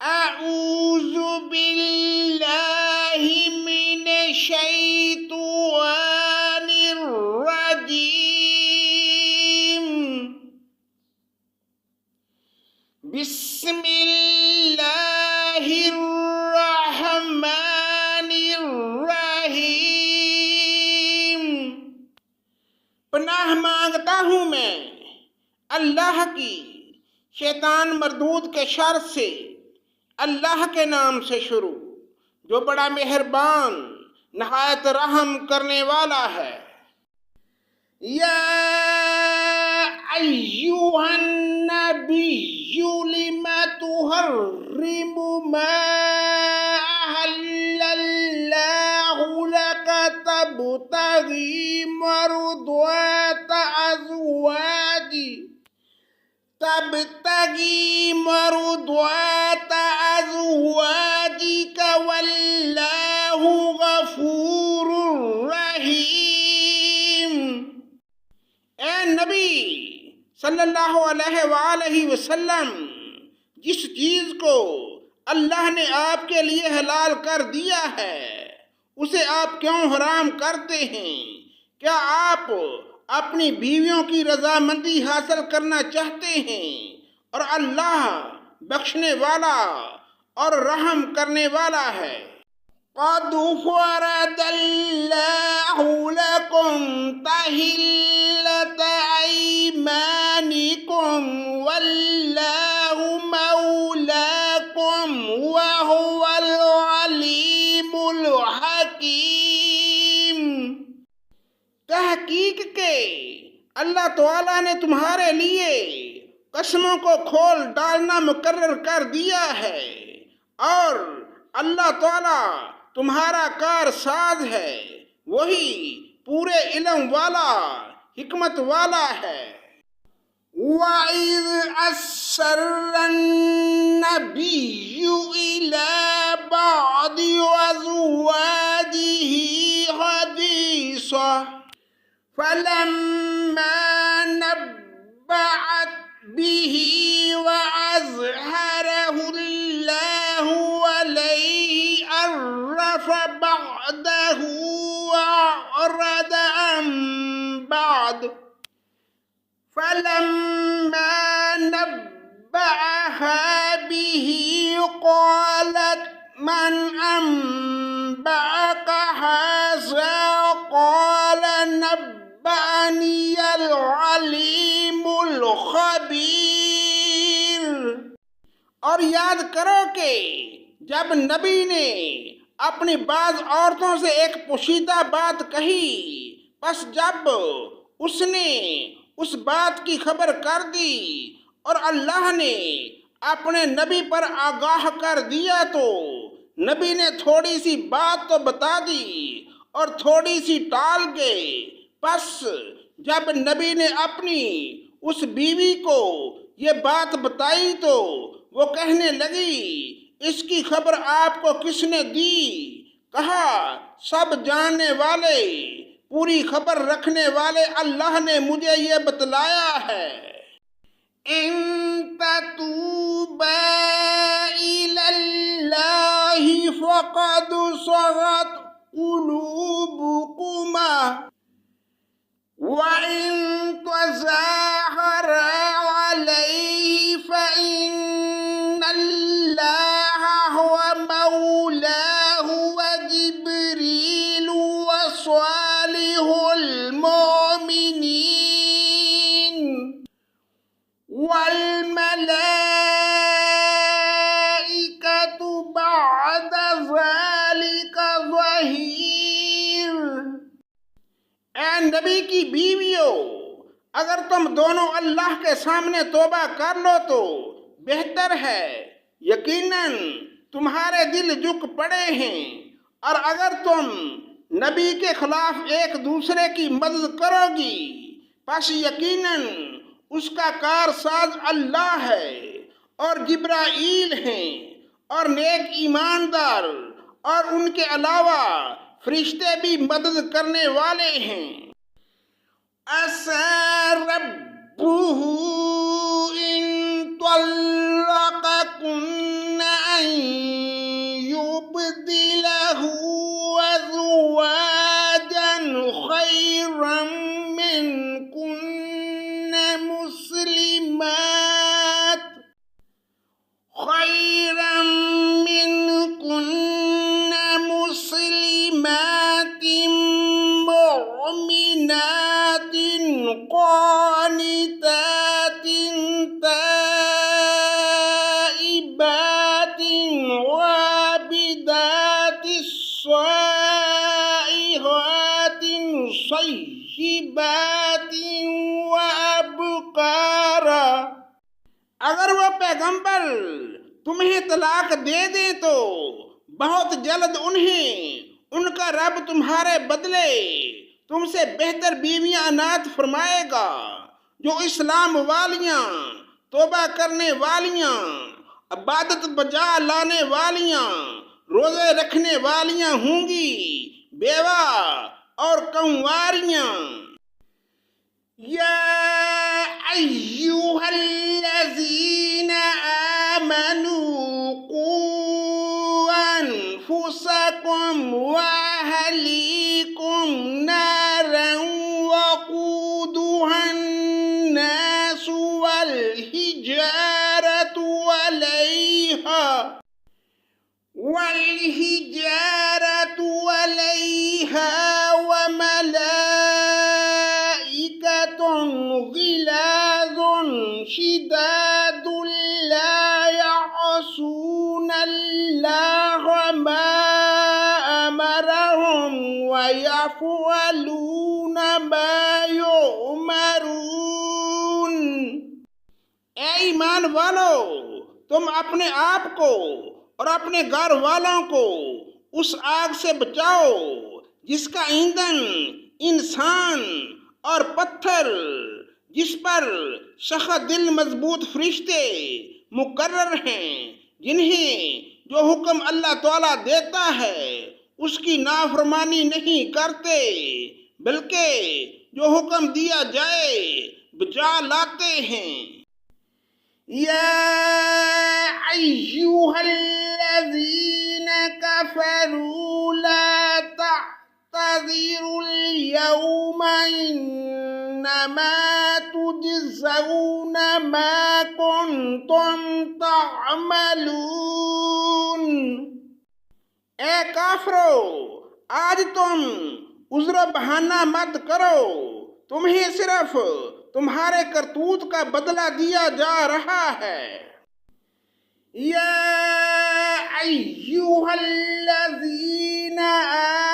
أعوذ بالله من الشيطان الرجيم. بسم الله الرحمن الرحیم. پناہ مانگتا ہوں میں اللہ کی شیطان مردود کے شر سے، اللہ کے نام سے شروع جو بڑا مہربان نہایت رحم کرنے والا ہے. یا ایھا النبی لم تحرم ما احل اللہ لک تبتغی مرضات ازواجک واللہ غفور رحیم. اے نبی صلی اللہ علیہ وآلہ وسلم، جس چیز کو اللہ نے آپ کے لیے حلال کر دیا ہے اسے آپ کیوں حرام کرتے ہیں؟ کیا آپ اپنی بیویوں کی رضامندی حاصل کرنا چاہتے ہیں؟ اور اللہ بخشنے والا اور رحم کرنے والا ہے. قد فرض اللہ لکم تحلة ایمانکم واللہ مولاکم وہو العلیم الحکیم. تحقیق کے اللہ تعالیٰ نے تمہارے لیے قسموں کو کھول ڈالنا مقرر کر دیا ہے، اور اللہ تعالیٰ تمہارا کار ساز ہے، وہی پورے علم والا حکمت والا ہے. وَإِذْ أَسَرَّ النَّبِيُّ إِلَى بَعْضِ أَزْوَاجِهِ حَدِيثًا فَلَمَّا نَبَّأَتْ بِهِ وَأَظْهَرَهُ اللَّهُ عَلَيْهِ عَرَّفَ بَعْضَهُ وَأَعْرَضَ عَن بَعْضٍ فَلَمَّا نَبَّأَهَا بِهِ قَالَتْ مَنْ أَنبَأَكَ هَذَا قَالَ نَبَّأَنِيَ الْعَلِيمُ الْخَبِيرُ. اور یاد کرو کہ جب نبی نے اپنی بعض عورتوں سے ایک پوشیدہ بات کہی، پس جب اس نے اس بات کی خبر کر دی اور اللہ نے اپنے نبی پر آگاہ کر دیا تو نبی نے تھوڑی سی بات تو بتا دی اور تھوڑی سی ٹال گئے. پس جب نبی نے اپنی اس بیوی کو یہ بات بتائی تو وہ کہنے لگی، اس کی خبر آپ کو کس نے دی؟ کہا، سب جاننے والے، پوری خبر رکھنے والے اللہ نے مجھے یہ بتلایا ہے. ان تتوبا الی اللہ فقد صغت قلوبکما وَإِن تَظَاهَرَا عَلَيْهِ فَإِنَّ اللَّهَ هُوَ مَوْلَاهُ وَجِبْرِيلُ وَصَالِحُ الْمُؤْمِنِينَ وَالْمَلَائِكَةُ بَعْدَ ذَلِكَ ظَهِيرٌ. اے نبی کی بیویوں، اگر تم دونوں اللہ کے سامنے توبہ کر لو تو بہتر ہے. یقیناً تمہارے دل جھک پڑے ہیں، اور اگر تم نبی کے خلاف ایک دوسرے کی مدد کرو گی پس یقیناً اس کا کار ساز اللہ ہے، اور جبرائیل ہیں، اور نیک ایماندار، اور ان کے علاوہ فرشتے بھی مدد کرنے والے ہیں. عَسَىٰ رَبُّهُ إِن طَلَّقَكُنَّ پیغمبر تمہیں طلاق دے دیں تو بہت جلد انہیں ان کا رب تمہارے بدلے تم سے بہتر بیویاں عنایت فرمائے گا جو اسلام والیاں، توبہ کرنے والیاں، عبادت بجا لانے والیاں، روزے رکھنے والیاں ہوں گی، بیوہ اور کنواریاں۔ یا ایھا الذین آمنوا قوا انفسکم واہلیکم نارا وقودها الناس والحجارة عليها وملائكة غلاظ شداد لا يعصون الله ما أمرهم ويفعلون ما يؤمرون۔ اے ایمان والو، تم اپنے آپ کو اور اپنے گھر والوں کو اس آگ سے بچاؤ جس کا ایندھن انسان اور پتھر، جس پر سخت دل مضبوط فرشتے مقرر ہیں، جنہیں جو حکم اللہ تعالیٰ دیتا ہے اس کی نافرمانی نہیں کرتے، بلکہ جو حکم دیا جائے بجا لاتے ہیں۔ یا ایھا الذین کفروا لا تعتذروا اليوم انما تجزون ما کنتم تعملون۔ اے کافرو، آج تم عذر و بہانہ مت کرو، تمہیں صرف تمہارے کرتوت کا بدلہ دیا جا رہا ہے۔ یا ایھا الذین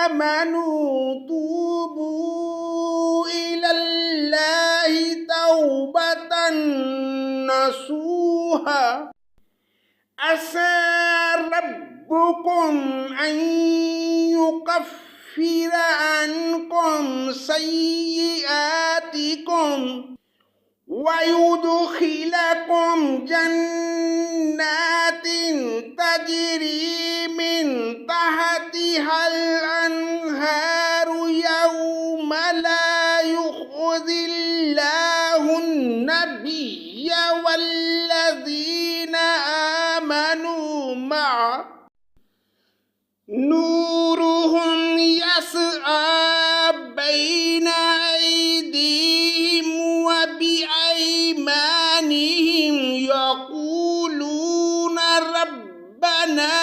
آمنوا توبوا الی اللہ توبۃ نصوحا عسى ربكم ان يكفر عنكم سيئاتكم وَيُدْخِلَكُمْ جَنَّاتٍ تَجْرِي مِنْ تَحْتِهَا الْأَنْهَارُ يَوْمَ لَا يُخْزِي اللَّهُ النَّبِيَّ وَالَّذِينَ آمَنُوا مَعَهُ نُورُهُمْ يَسْعَىٰ بَيْنَ أَيْدِيهِمْ وبأيمانهم يقولون ربنا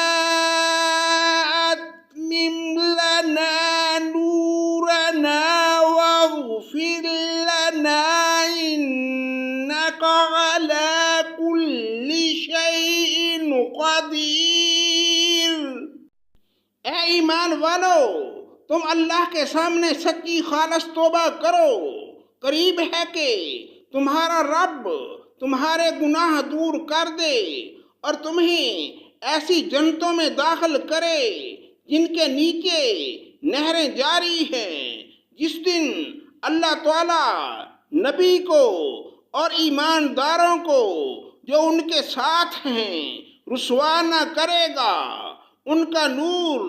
أتمم لنا نورنا واغفر لنا إنك على كل شيء قدير۔ اے ایمان والو، تم اللہ کے سامنے سچی خالص توبہ کرو، قریب ہے کہ تمہارا رب تمہارے گناہ دور کر دے اور تمہیں ایسی جنتوں میں داخل کرے جن کے نیچے نہریں جاری ہیں، جس دن اللہ تعالیٰ نبی کو اور ایمانداروں کو جو ان کے ساتھ ہیں رسوا نہ کرے گا۔ ان کا نور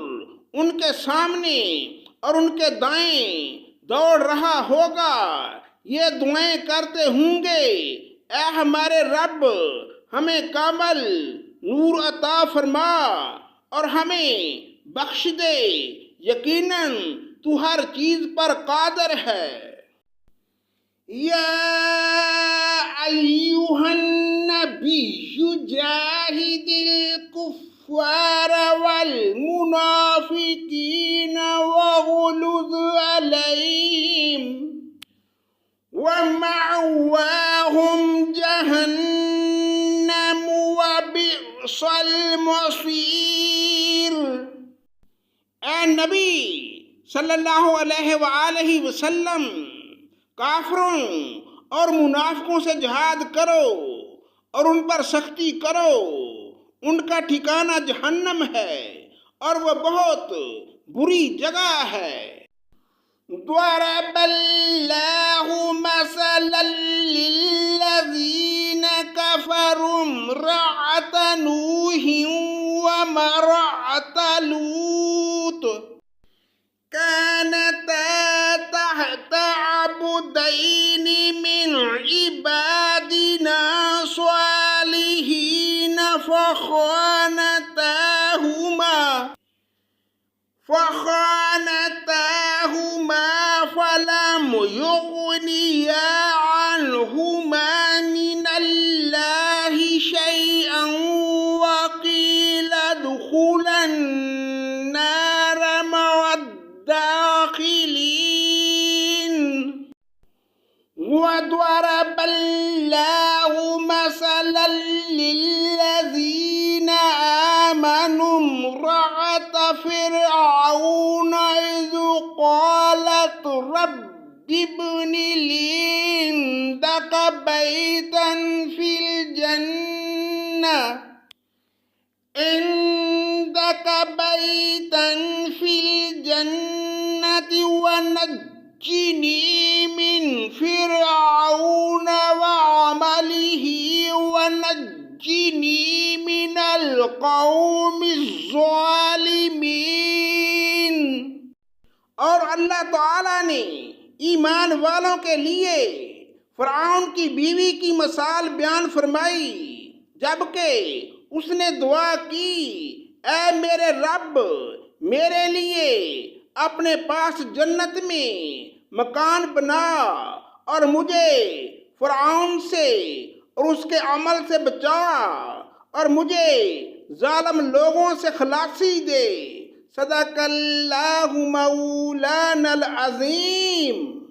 ان کے سامنے اور ان کے دائیں دوڑ رہا ہوگا، یہ دعائیں کرتے ہوں گے، اے ہمارے رب ہمیں کامل نور عطا فرما اور ہمیں بخش دے، یقیناً تو ہر چیز پر قادر ہے۔ یا ایھا النبی جاہد الکفار والمنافقین واغلظ علیہم وَمَأْوَاهُمْ جَهَنَّمُ وَبِئْسَ الْمَصِيرُ۔ اے نبی صلی اللہ علیہ وآلہ وسلم، کافروں اور منافقوں سے جہاد کرو اور ان پر سختی کرو، ان کا ٹھکانہ جہنم ہے اور وہ بہت بری جگہ ہے۔ ضرب اللہ مثلا للذین کفروا امرأة نوح وامرأة لوط كانتا تحت عبدين من عبادنا صالحين فخانتاهما فلم يغنيا عنهما من الله شيئا وقيل ادخلا النار مع الداخلين۔ وضرب الله مثلا للذين آمنوا امرأة فرعون إذ قالت رب ابن لي عندك بيتا في الجنة ونجني من فرعون وعمله ونجني من القوم الظالمين۔ اور اللہ تعالیٰ نے ایمان والوں کے لیے فرعون کی بیوی کی مثال بیان فرمائی جبکہ اس نے دعا کی، اے میرے رب، میرے لیے اپنے پاس جنت میں مکان بنا اور مجھے فرعون سے اور اس کے عمل سے بچا اور مجھے ظالم لوگوں سے خلاصی دے۔ صدق اللہ مولانا العظیم۔